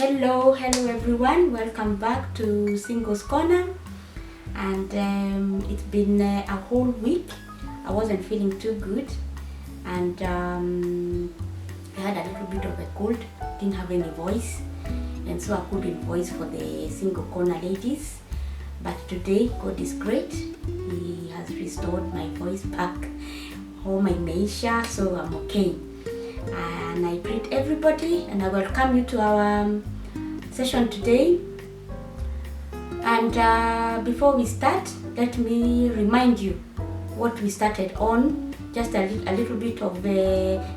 Hello everyone. Welcome back to Singles Corner. And it's been a whole week. I wasn't feeling too good, and I had a little bit of a cold. Didn't have any voice, and so I couldn't voice for the Single Corner ladies. But today, God is great. He has restored my voice back. Home imeisha, so I'm okay. And I greet everybody and I welcome you to our session today. And before we start, let me remind you what we started on. Just a little bit of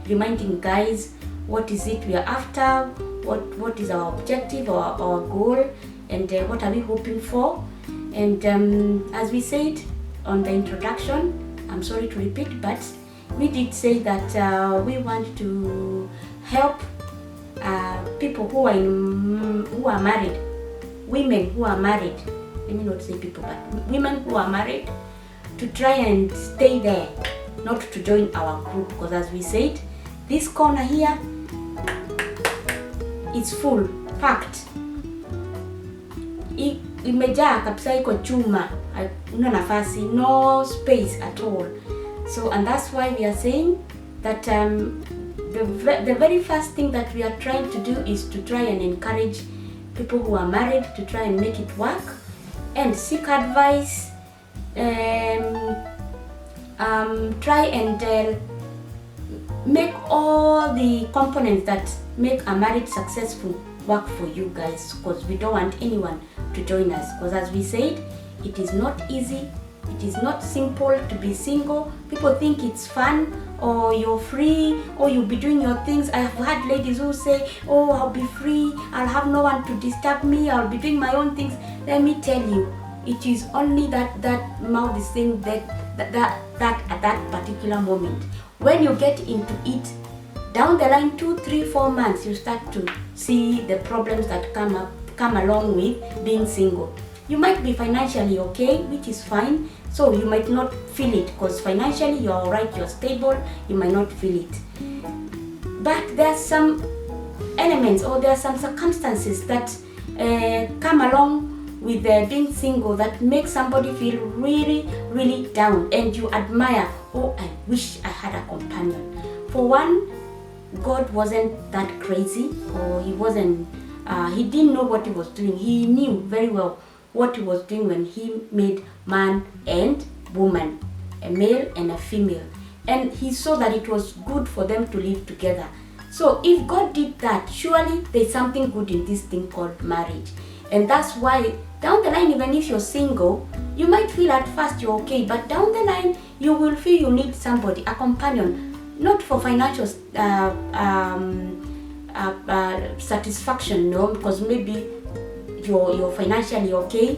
reminding guys what is it we are after, what is our objective or our goal, and what are we hoping for. And as we said on the introduction, I'm sorry to repeat, but we did say that we want to help people who are married, women who are married. Let me not say people, but women who are married, to try and stay there, not to join our group, because as we said, this corner here is full, packed. Imejaa kabisa, iko chuma, una nafasi, no space at all. So, and that's why we are saying that the very first thing that we are trying to do is to try and encourage people who are married to try and make it work and seek advice, try and make all the components that make a marriage successful work for you guys, because we don't want anyone to join us, because as we said, it is not easy. It is not simple to be single. People think it's fun, or you're free, or you'll be doing your things. I have had ladies who say, oh, I'll be free, I'll have no one to disturb me, I'll be doing my own things. Let me tell you, it is only that mouth is saying that at that particular moment. When you get into it, down the line 2, 3, 4 months, you start to see the problems that come along with being single. You might be financially okay, which is fine, so you might not feel it, because financially you're alright, you're stable, you might not feel it. But there are some elements, or there are some circumstances that come along with being single that make somebody feel really, really down, and you admire, oh, I wish I had a companion. For one, God wasn't that crazy, or he didn't know what he was doing. He knew very well what he was doing when he made man and woman, a male and a female, and he saw that it was good for them to live together. So if God did that, surely there's something good in this thing called marriage. And that's why down the line, even if you're single, you might feel at first you're okay, but down the line you will feel you need somebody, a companion, not for financial satisfaction, no, because maybe you're financially okay,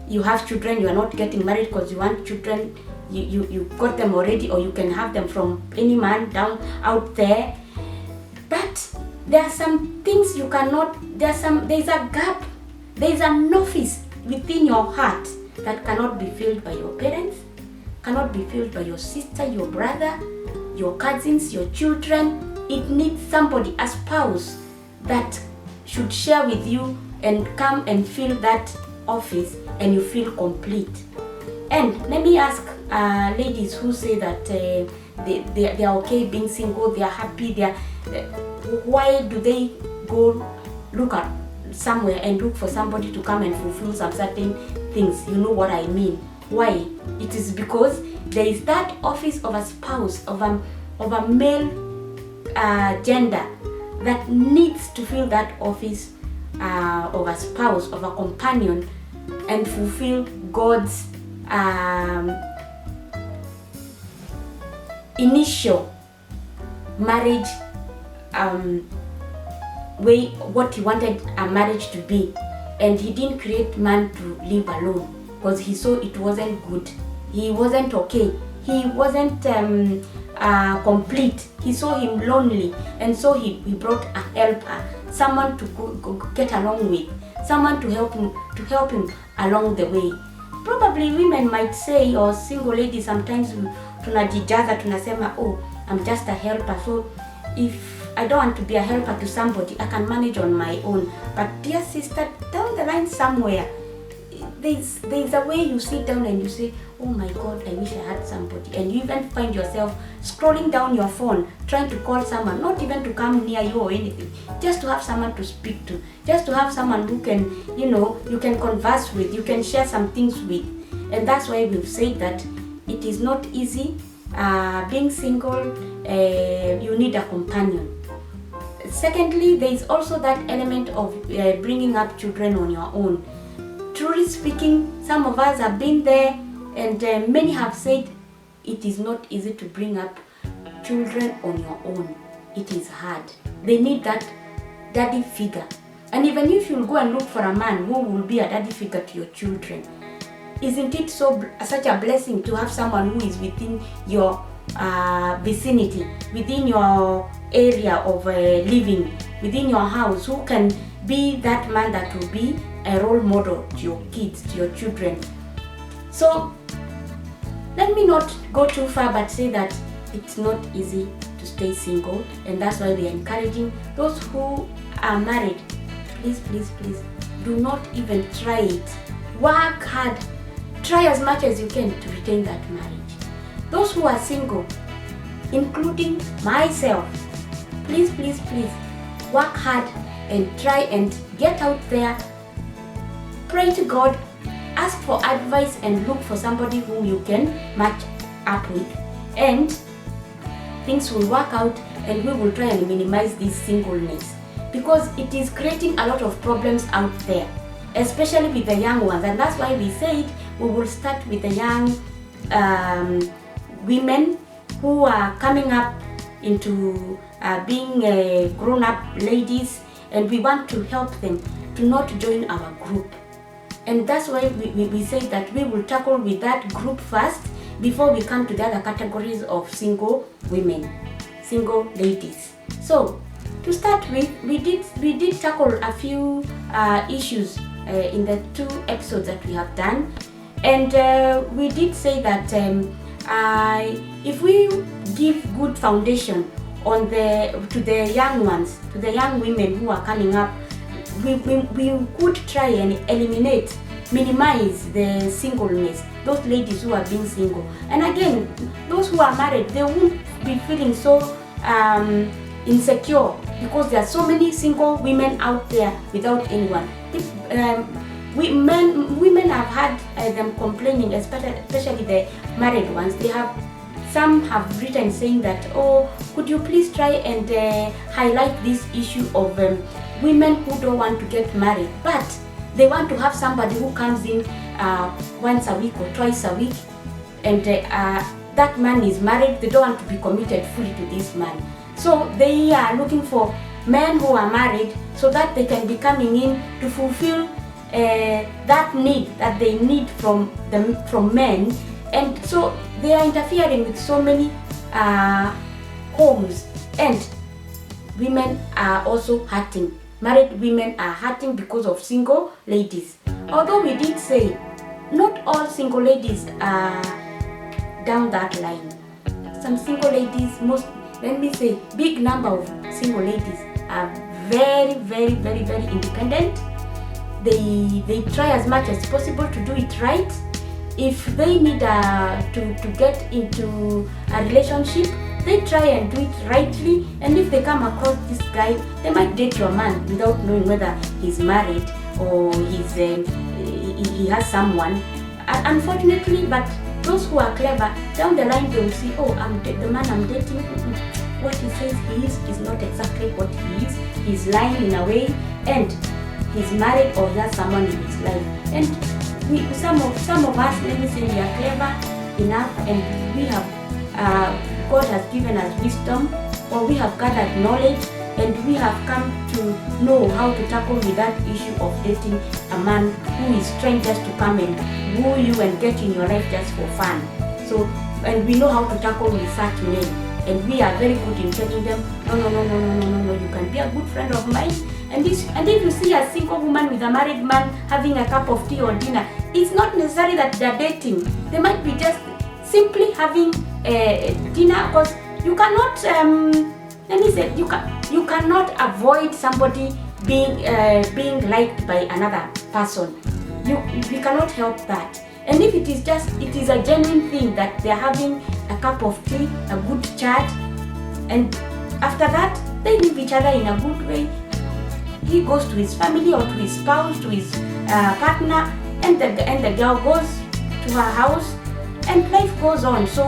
you have children, you are not getting married because you want children, you got them already, or you can have them from any man down out there. But there are some things you cannot, there's a gap, there's an office within your heart that cannot be filled by your parents, cannot be filled by your sister, your brother, your cousins, your children. It needs somebody, a spouse, that should share with you and come and fill that office, and you feel complete. And let me ask ladies who say that they are okay being single, they are happy, why do they go look at somewhere and look for somebody to come and fulfill some certain things? You know what I mean. Why? It is because there is that office of a spouse, of a male gender, that needs to fill that office of a spouse, of a companion, and fulfill God's initial marriage way, what he wanted a marriage to be. And he didn't create man to live alone, because he saw it wasn't good. He wasn't okay. He wasn't complete. He saw him lonely, and so he brought a helper, someone to go get along with, someone to help him along the way. Probably women might say, or single ladies, sometimes tunajijaza, tunasema, oh, I'm just a helper, so if I don't want to be a helper to somebody. I can manage on my own. But dear sister, down the line somewhere, there's a way you sit down and you say, oh my God, I wish I had somebody. And you even find yourself scrolling down your phone, trying to call someone, not even to come near you or anything, just to have someone to speak to, just to have someone who can, you can converse with, you can share some things with. And that's why we've said that it is not easy. Being single, you need a companion. Secondly, there is also that element of bringing up children on your own. Truly speaking, some of us have been there, and many have said it is not easy to bring up children on your own. It is hard. They need that daddy figure. And even if you go and look for a man who will be a daddy figure to your children, isn't it such a blessing to have someone who is within your vicinity, within your area of living, within your house, who can be that man that will be a role model to your kids, to your children. So let me not go too far but say that it's not easy to stay single, and that's why we are encouraging those who are married, please do not even try it. Work hard, try as much as you can to retain that marriage. Those who are single, including myself, please work hard and try and get out there. Pray to God, ask for advice, and look for somebody whom you can match up with, and things will work out, and we will try and minimize this singleness, because it is creating a lot of problems out there, especially with the young ones. And that's why we said we will start with the young women who are coming up into being grown-up ladies, and we want to help them to not join our group. And that's why we say that we will tackle with that group first before we come to the other categories of single women, single ladies. So to start with, we did tackle a few issues in the 2 episodes that we have done, and we did say that if we give good foundation to the young ones, to the young women who are coming up, we could try and minimize the singleness, those ladies who are being single. And again, those who are married, they won't be feeling so insecure, because there are so many single women out there without anyone. Women have had them complaining, especially the married ones. Some have written saying that, oh, could you please try and highlight this issue of women who don't want to get married, but they want to have somebody who comes in once a week or twice a week, and that man is married. They don't want to be committed fully to this man. So they are looking for men who are married so that they can be coming in to fulfill that need that they need from men. And so they are interfering with so many homes, and women are also hurting. Married women are hurting because of single ladies. Although we did say not all single ladies are down that line. Some single ladies, big number of single ladies are very independent. They try as much as possible to do it right. If they need to get into a relationship, they try and do it rightly. And if they come across this guy, they might date your man without knowing whether he's married or he has someone. Unfortunately, but those who are clever, down the line they will see, oh, the man I'm dating, what he says he is not exactly what he is. He's lying in a way, and he's married or he has someone in his life. And some of us, let me say, we are clever enough, and we have God has given us wisdom, or we have gathered knowledge, and we have come to know how to tackle with that issue of dating a man who is trying just to come and woo you and get in your life just for fun. So, and we know how to tackle with such men, and we are very good in telling them, no, you can be a good friend of mine. And if you see a single woman with a married man having a cup of tea or dinner, it's not necessary that they're dating. They might be just simply having dinner, because you cannot, you You cannot avoid somebody being liked by another person. We cannot help that. And if it is a genuine thing that they're having a cup of tea, a good chat, and after that they leave each other in a good way. He goes to his family or to his spouse, to his partner, and the girl goes to her house, and life goes on. So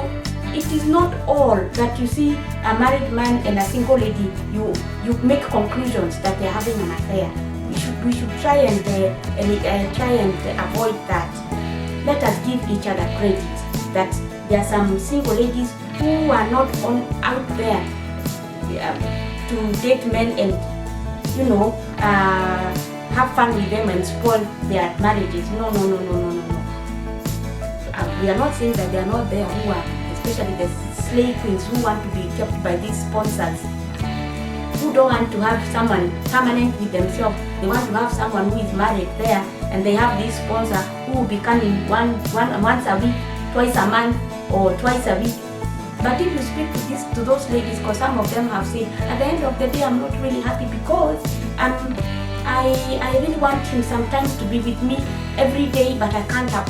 it is not all that you see a married man and a single lady, you make conclusions that they're having an affair. We should try and avoid that. Let us give each other credit that there are some single ladies who are not out there to date men and have fun with them and spoil their marriages. No. We are not saying that they are not there who are, especially the slave queens who want to be kept by these sponsors, who don't want to have someone permanent with themselves. They want to have someone who is married there, and they have this sponsor who will be coming once a week, twice a month, or twice a week. But if you speak to those ladies, because some of them have said, at the end of the day, I'm not really happy because I really want him sometimes to be with me every day, but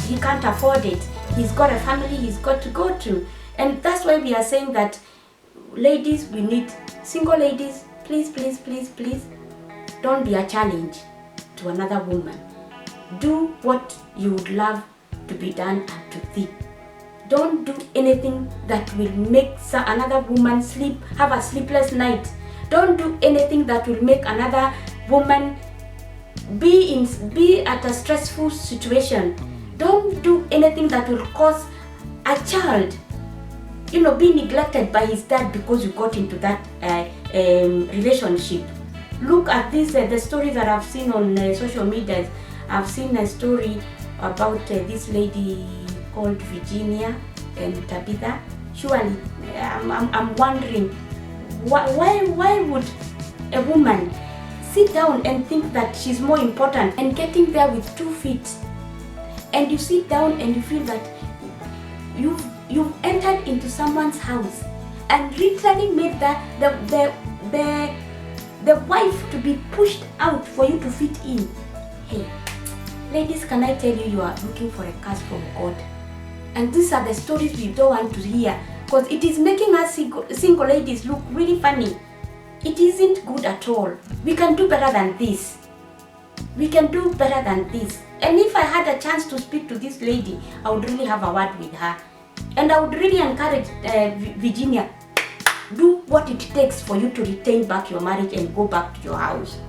he can't afford it. He's got a family he's got to go to. And that's why we are saying that, ladies, we need single ladies, please, don't be a challenge to another woman. Do what you would love to be done unto thee. Don't do anything that will make another woman have a sleepless night. Don't do anything that will make another woman be at a stressful situation. Don't do anything that will cause a child, be neglected by his dad because you got into that relationship. Look at this, the stories that I've seen on social media. I've seen a story about this lady called Virginia and Tabitha. Surely, I'm wondering, why would a woman sit down and think that she's more important and getting there with 2 feet, and you sit down and you feel that you've entered into someone's house and literally made the wife to be pushed out for you to fit in. Hey, ladies, can I tell you are looking for a curse from God? And these are the stories we don't want to hear, because it is making us single ladies look really funny. It isn't good at all. We can do better than this. And if I had a chance to speak to this lady, I would really have a word with her. And I would really encourage Virginia, do what it takes for you to retain back your marriage and go back to your house.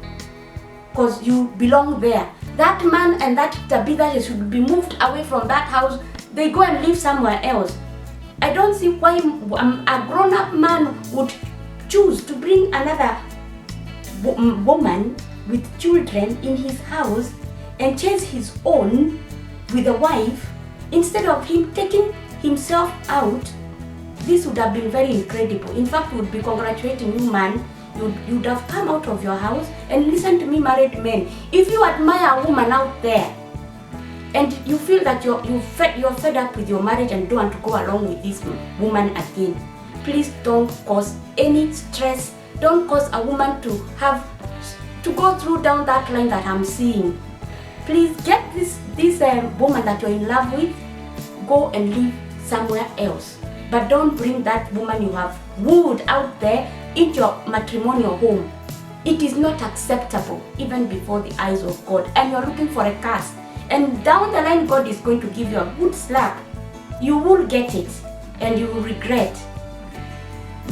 Because you belong there. That man and that Tabitha should be moved away from that house. They go and live somewhere else. I don't see why a grown-up man would choose to bring another woman with children in his house and chase his own with a wife instead of him taking himself out. This would have been very incredible. In fact, we would be congratulating you, man. You'd have come out of your house and listen to me, married men. If you admire a woman out there and you feel that you're fed up with your marriage and don't want to go along with this woman again, please don't cause any stress. Don't cause a woman to go through down that line that I'm seeing. Please get this woman that you're in love with, go and live somewhere else. But don't bring that woman you have wooed out there into your matrimonial home. It is not acceptable even before the eyes of God. And you're looking for a curse. And down the line, God is going to give you a good slap. You will get it and you will regret.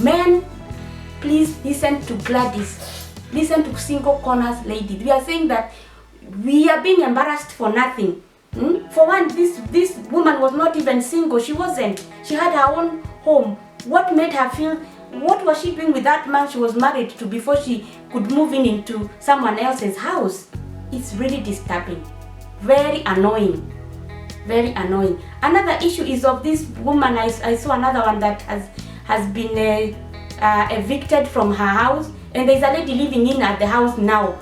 Men, please listen to Gladys. Listen to Single Corners ladies. We are saying that we are being embarrassed for nothing. For one, this woman was not even single. She wasn't. She had her own home. What made her feel? What was she doing with that man she was married to before she could move into someone else's house? It's really disturbing. Very annoying. Very annoying. Another issue is of this woman. I saw another one that has been evicted from her house, and there's a lady living in at the house now.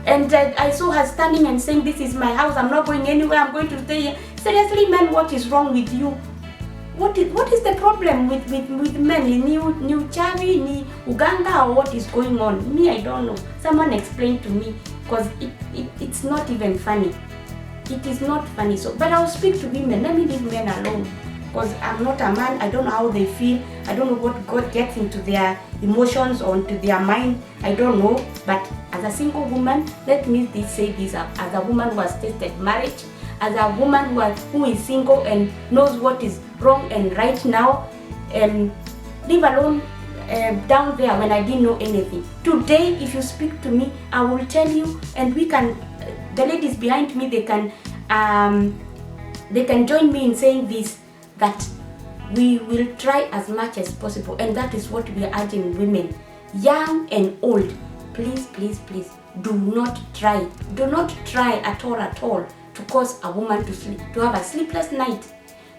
And I saw her standing and saying, "This is my house. I'm not going anywhere. I'm going to stay here." Seriously, man, what is wrong with you? what is the problem with men? New Chavi, ni Uganda, or what is going on? Me, I don't know. Someone explain to me, because it's not even funny. It is not funny. So, but I'll speak to women. Let me leave men alone, because I'm not a man. I don't know how they feel. I don't know what God gets into their emotions or into their mind. I don't know. But as a single woman, let me say this as a woman who has tasted marriage, as a woman who is single and knows what is wrong and right now, leave alone down there when I didn't know anything. Today, if you speak to me, I will tell you, and we can. The ladies behind me, they can join me in saying this, that we will try as much as possible, and that is what we are urging women, young and old. Please, please, please, do not try at all to cause a woman to have a sleepless night,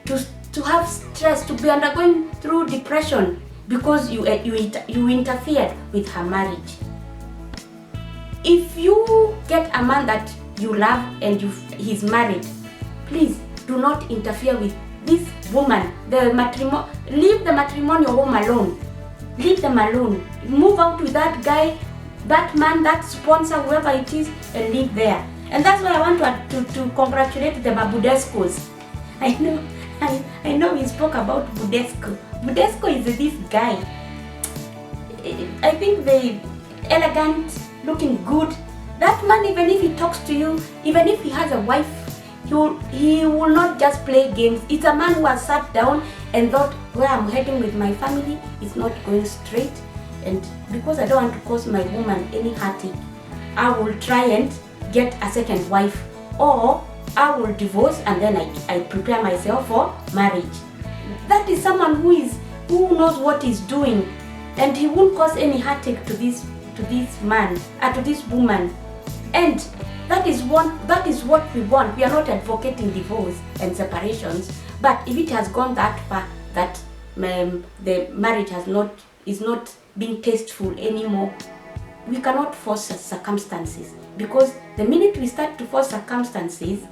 to have stress, to be undergoing through depression because you interfered with her marriage. If you get a man that you love and he's married, please do not interfere with this woman. Leave the matrimonial home alone. Leave them alone. Move out with that guy, that man, that sponsor, whoever it is, and live there. And that's why I want to congratulate the Budescos. I know we spoke about Budesco. Budesco is this guy. I think the elegant, looking good. That man, even if he talks to you, even if he has a wife, he will not just play games. It's a man who has sat down and thought, where I'm heading with my family is not going straight, and because I don't want to cause my woman any heartache, I will try and get a second wife, or I will divorce and then I prepare myself for marriage. That is someone who knows what he's doing, and he won't cause any heartache to this man, to this woman. And that is what we want. We are not advocating divorce and separations, but if it has gone that far that the marriage is not being tasteful anymore, we cannot force circumstances, because the minute we start to force circumstances,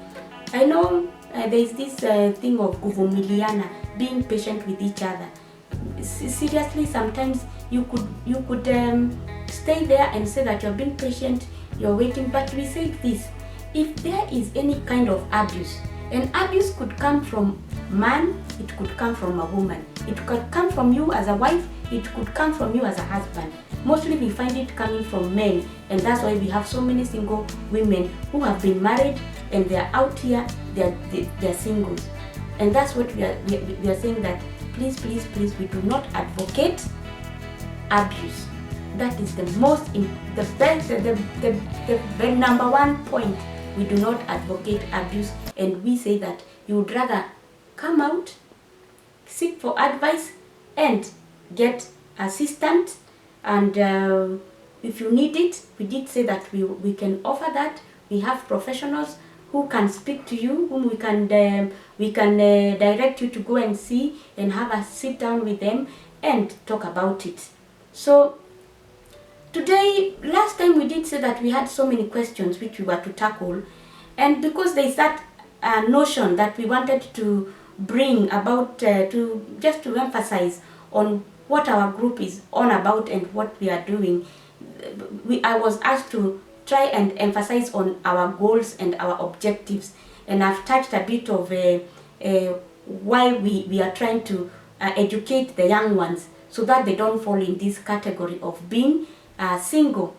I know there is this thing of kuvumiliana, being patient with each other. Seriously, sometimes you could stay there and say that you're being patient, you're waiting, but we say this: if there is any kind of abuse, and abuse could come from man, it could come from a woman, it could come from you as a wife, it could come from you as a husband. Mostly we find it coming from men, and that's why we have so many single women who have been married and they're out here, they're singles. And that's what we are saying, that please, please, please, we do not advocate abuse. That is the number one point. We do not advocate abuse, and we say that you would rather come out, seek for advice, and get assistance. And if you need it, we did say that we can offer that. We have professionals who can speak to you, whom we can direct you to go and see and have a sit down with them and talk about it. So today, last time we did say that we had so many questions which we were to tackle, and because there is that notion that we wanted to bring about to emphasize on what our group is on about and what we are doing, I was asked to try and emphasize on our goals and our objectives, and I've touched a bit of why we are trying to educate the young ones so that they don't fall in this category of being single.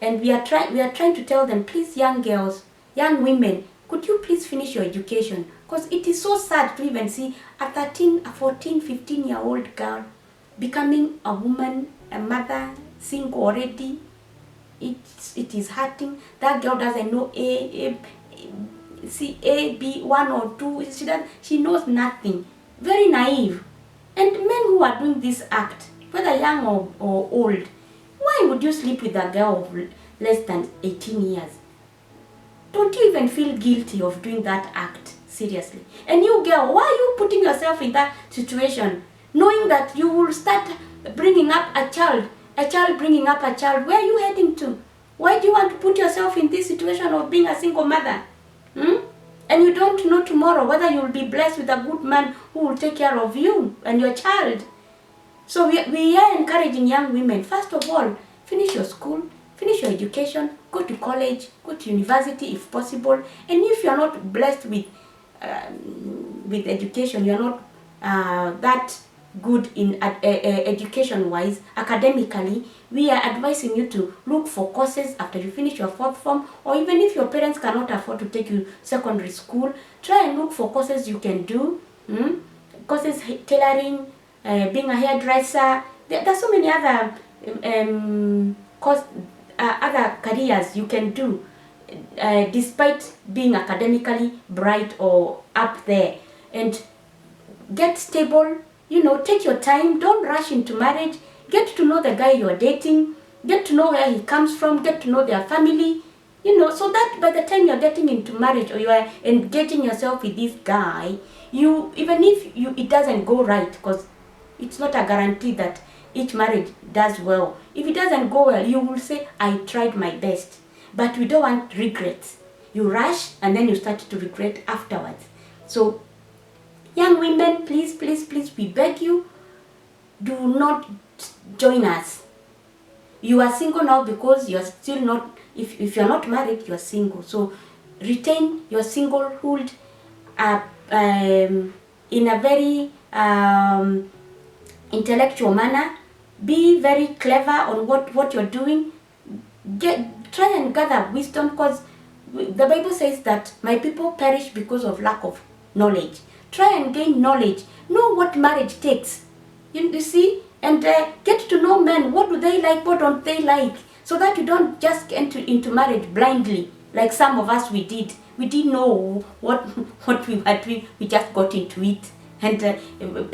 And we are trying to tell them, please, young girls, young women, could you please finish your education? Because it is so sad to even see a 13, a 14, 15-year-old girl becoming a woman, a mother, single already. It is hurting. That girl doesn't know A, B, 1 or 2. She knows nothing. Very naive. And men who are doing this act, whether young or old, why would you sleep with a girl of less than 18 years? Don't you even feel guilty of doing that act? Seriously. And you girl, why are you putting yourself in that situation, knowing that you will start bringing up a child bringing up a child? Where are you heading to? Why do you want to put yourself in this situation of being a single mother? And you don't know tomorrow whether you'll be blessed with a good man who will take care of you and your child. So we are encouraging young women, first of all, finish your school, finish your education, go to college, go to university if possible. And if you're not blessed with education, you're not that good in education-wise, academically, we are advising you to look for courses after you finish your fourth form, or even if your parents cannot afford to take you secondary school, try and look for courses you can do. Courses, tailoring, being a hairdresser. There are so many other other careers you can do despite being academically bright or up there. And get stable, take your time, don't rush into marriage, get to know the guy you are dating, get to know where he comes from, get to know their family, so that by the time you're getting into marriage or you are engaging yourself with this guy, even if it doesn't go right, because it's not a guarantee that each marriage does well. If it doesn't go well, you will say, I tried my best. But we don't want regrets. You rush and then you start to regret afterwards. So, young women, please, please, please, we beg you, do not join us. You are single now because you are still not, if you're not married, you are single. So, retain your singlehood in a very intellectual manner. Be very clever on what you're doing. Try and gather wisdom, because the Bible says that my people perish because of lack of knowledge. Try and gain knowledge. Know what marriage takes. You see? And get to know men. What do they like? What don't they like? So that you don't just get into marriage blindly, like some of us we did. We didn't know what we were doing. We just got into it. And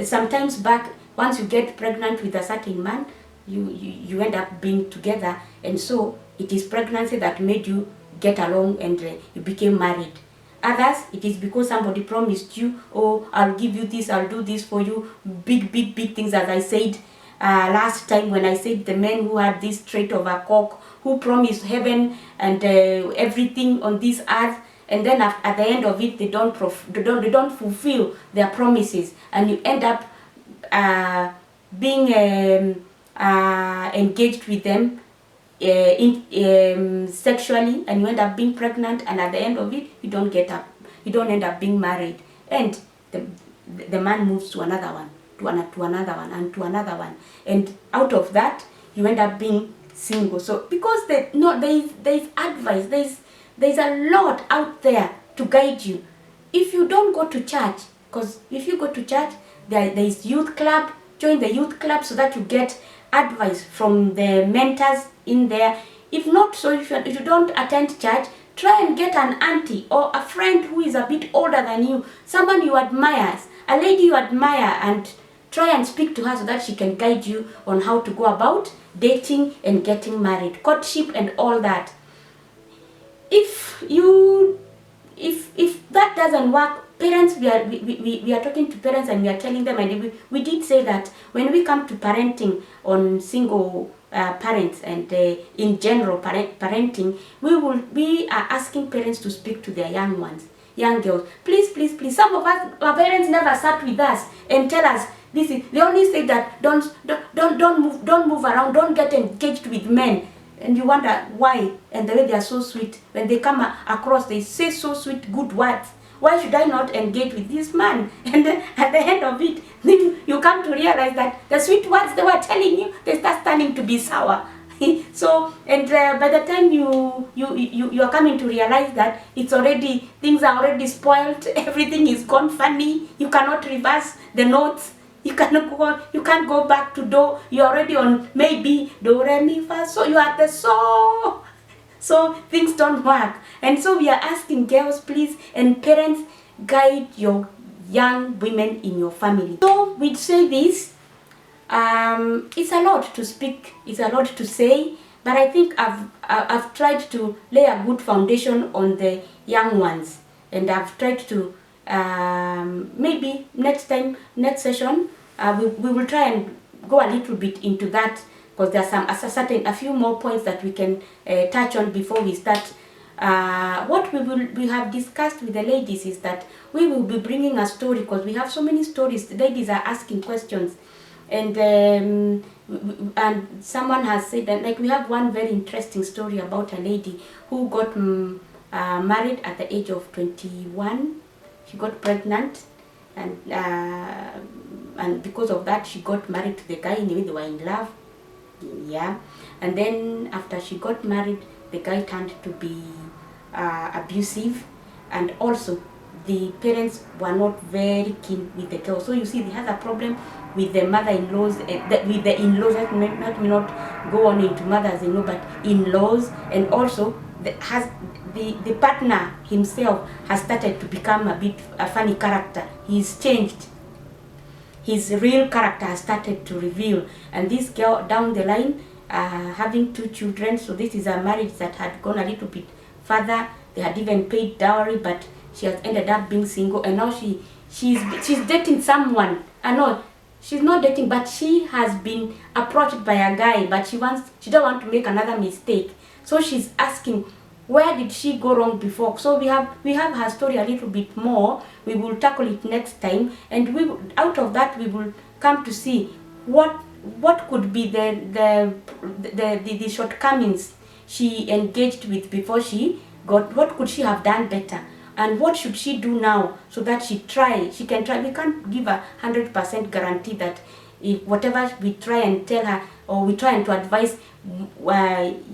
sometimes back, once you get pregnant with a certain man, you end up being together. And so it is pregnancy that made you get along and you became married. Others, it is because somebody promised you, oh, I'll give you this, I'll do this for you. Big things, as I said last time when I said the men who had this trait of a cock, who promised heaven and everything on this earth, and then at the end of it, they don't fulfill their promises, and you end up being engaged with them sexually, and you end up being pregnant, and at the end of it, you don't end up being married, and the man moves to another one, to another one, and to another one, and out of that, you end up being single. So because there is advice, there's a lot out there to guide you. If you don't go to church, because if you go to church, there is youth club. Join the youth club so that you get advice from the mentors in there. If not, so if you don't attend church, try and get an auntie or a friend who is a bit older than you, someone you admire, a lady you admire, and try and speak to her so that she can guide you on how to go about dating and getting married, courtship and all that. If that doesn't work, parents, we are talking to parents and we are telling them, and we did say that when we come to parenting on single parents and in general parenting, we are asking parents to speak to their young ones, young girls. Please. Some of us, our parents never sat with us and tell us this is. They only say that don't move around, don't get engaged with men. And you wonder why, and the way they are so sweet. When they come across, they say so sweet, good words. Why should I not engage with this man? And then at the end of it, you come to realize that the sweet words they were telling you, they start turning to be sour. So, and by the time you are coming to realize that things are already spoiled, everything is gone funny, you cannot reverse the notes. You can't go back to do. You're already on maybe do re mi fa. So you are at the so things don't work. And so we are asking girls, please, and parents, guide your young women in your family. So we say this. It's a lot to speak. It's a lot to say. But I think I've tried to lay a good foundation on the young ones, and I've tried to. Maybe next session, we will try and go a little bit into that, because there's a few more points that we can touch on before we start what we have discussed with the ladies is that we will be bringing a story, because we have so many stories. The ladies are asking questions, and someone has said that, like, we have one very interesting story about a lady who got married at the age of 21. She got pregnant, and because of that she got married to the guy. Anyway, they were in love, yeah. And then after she got married, the guy turned to be abusive, and also the parents were not very keen with the girl. So you see, they had a problem with the mother-in-laws, with the in-laws. Let me not go on into mothers-in-law, but in-laws, and also the partner himself has started to become a bit a funny character. He's changed. His real character has started to reveal. And this girl down the line, having 2 children. So this is a marriage that had gone a little bit further. They had even paid dowry, but she has ended up being single, and now she's dating someone. I know she's not dating, but she has been approached by a guy, but she don't want to make another mistake. So she's asking, where did she go wrong before? So we have her story a little bit more. We will tackle it next time, and out of that we will come to see what could be the shortcomings she engaged with before she got. What could she have done better, and what should she do now, so that she can try. We can't give a 100% guarantee that if whatever we try and tell her, or we try and to advise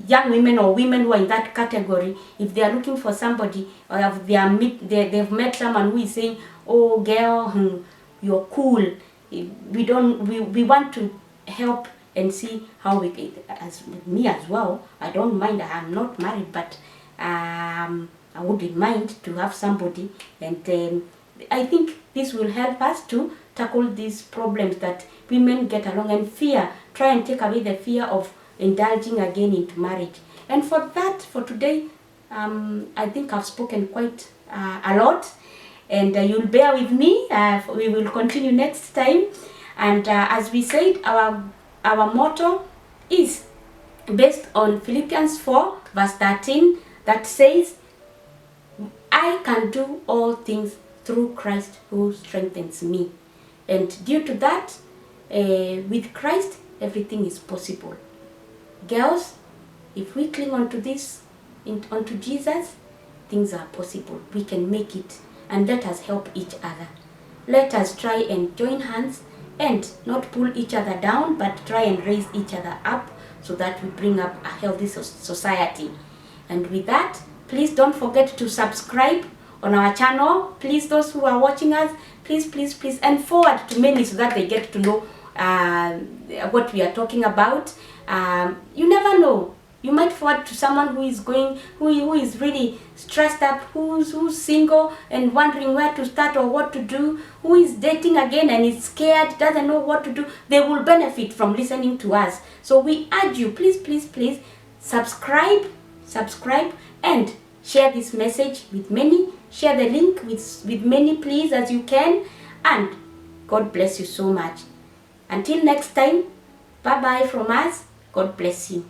young women or women who are in that category, if they are looking for somebody, or if they've met someone who is saying, oh girl, you're cool, we want to help and see how we, as me as well, I don't mind. I'm not married, but I wouldn't mind to have somebody, and I think this will help us to tackle these problems that women get along, and try and take away the fear of indulging again into marriage. And for today, I think I've spoken quite a lot, and you'll bear with me. We will continue next time. And as we said, our motto is based on Philippians 4 verse 13, that says, I can do all things through Christ who strengthens me. And due to that, with Christ, everything is possible. Girls, if we cling onto onto Jesus, things are possible. We can make it, and let us help each other. Let us try and join hands and not pull each other down, but try and raise each other up, so that we bring up a healthy society. And with that, please don't forget to subscribe on our channel. Please, those who are watching us, please, and forward to many, so that they get to know what we are talking about. You never know. You might forward to someone who is really stressed up, who's single and wondering where to start or what to do, who is dating again and is scared, doesn't know what to do. They will benefit from listening to us. So we urge you, please subscribe, and share this message with many. Share the link with many, please, as you can. And God bless you so much. Until next time, bye-bye from us. God bless you.